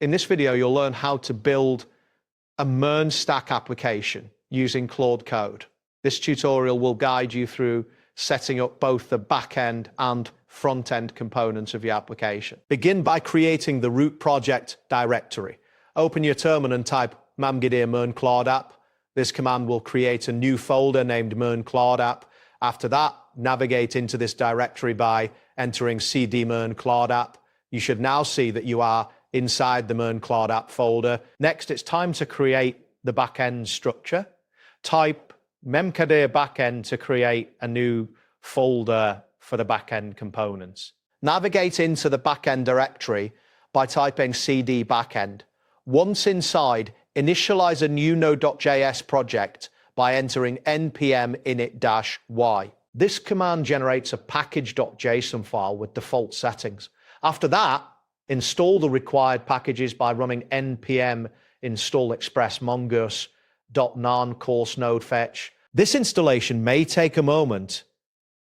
In this video, you'll learn how to build a MERN stack application using Claude Code. This tutorial will guide you through setting up both the backend and front-end components of your application. Begin by creating the root project directory. Open your terminal and type mongodb MERN Claude app. This command will create a new folder named MERN Claude app. After that, navigate into this directory by entering cd MERN Claude app. You should now see that you are inside the MERN Claude app folder. Next, it's time to create the backend structure. Type memcadr backend to create a new folder for the backend components. Navigate into the backend directory by typing cd backend. Once inside, initialize a new nodejs project by entering npm init-y. This command generates a package.json file with default settings. After that, install the required packages by running npm install express mongoose.nan course node fetch. This installation may take a moment,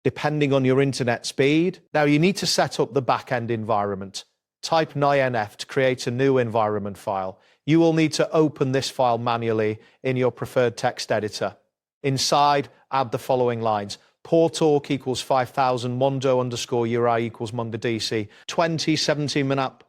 depending on your internet speed. Now you need to set up the backend environment. Type nodejs to create a new environment file. You will need to open this file manually in your preferred text editor. Inside, add the following lines. Portalk equals 5000, mondo_uri equals mongodc, 2017 manap,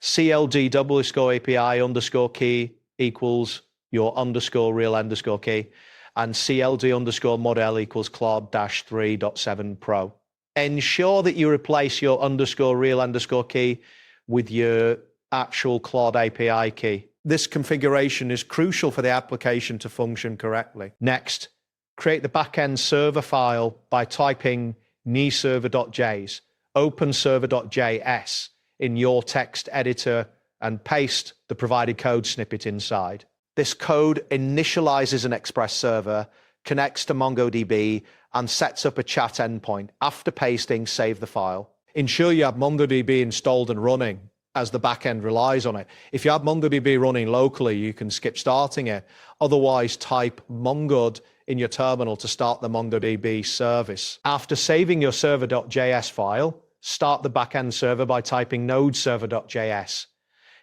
cld_API_key equals your _real_key, and cld_model equals Claude-3.7 Pro. Ensure that you replace your _real_key with your actual Claude API key. This configuration is crucial for the application to function correctly. Next, create the backend server file by typing server.js, open server.js in your text editor and paste the provided code snippet inside. This code initializes an Express server, connects to MongoDB, and sets up a chat endpoint. After pasting, save the file. Ensure you have MongoDB installed and running, as the backend relies on it. If you have MongoDB running locally, you can skip starting it. Otherwise, type mongod in your terminal to start the MongoDB service. After saving your server.js file, start the backend server by typing nodeserver.js.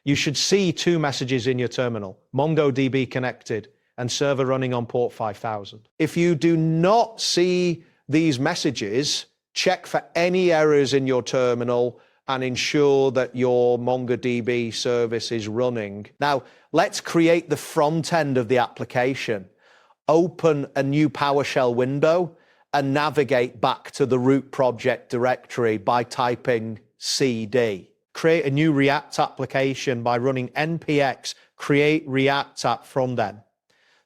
You should see two messages in your terminal: MongoDB connected and server running on port 5000. If you do not see these messages, check for any errors in your terminal and ensure that your MongoDB service is running. Now, let's create the front end of the application. Open a new PowerShell window and navigate back to the root project directory by typing cd. Create a new React application by running npx create React app frontend.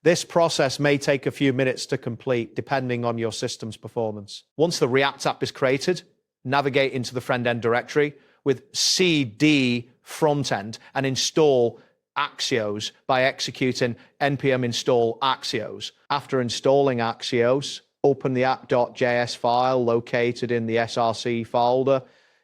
This process may take a few minutes to complete, depending on your system's performance. Once the React app is created, navigate into the frontend directory with cd frontend and install Axios by executing npm install Axios. After installing Axios, open the app.js file located in the src folder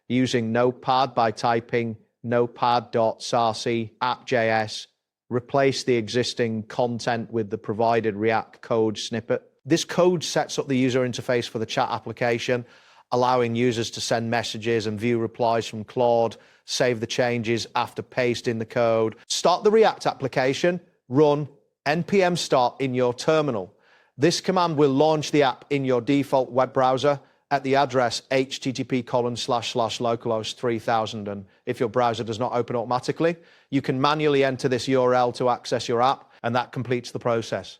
using Notepad by typing notepad.src app.js. Replace the existing content with the provided React code snippet. This code sets up the user interface for the chat application, allowing users to send messages and view replies from Claude. Save the changes after pasting the code. Start the React application, run npm start in your terminal. This command will launch the app in your default web browser at the address http://localhost 3000. And if your browser does not open automatically, you can manually enter this URL to access your app, and that completes the process.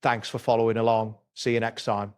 Thanks for following along. See you next time.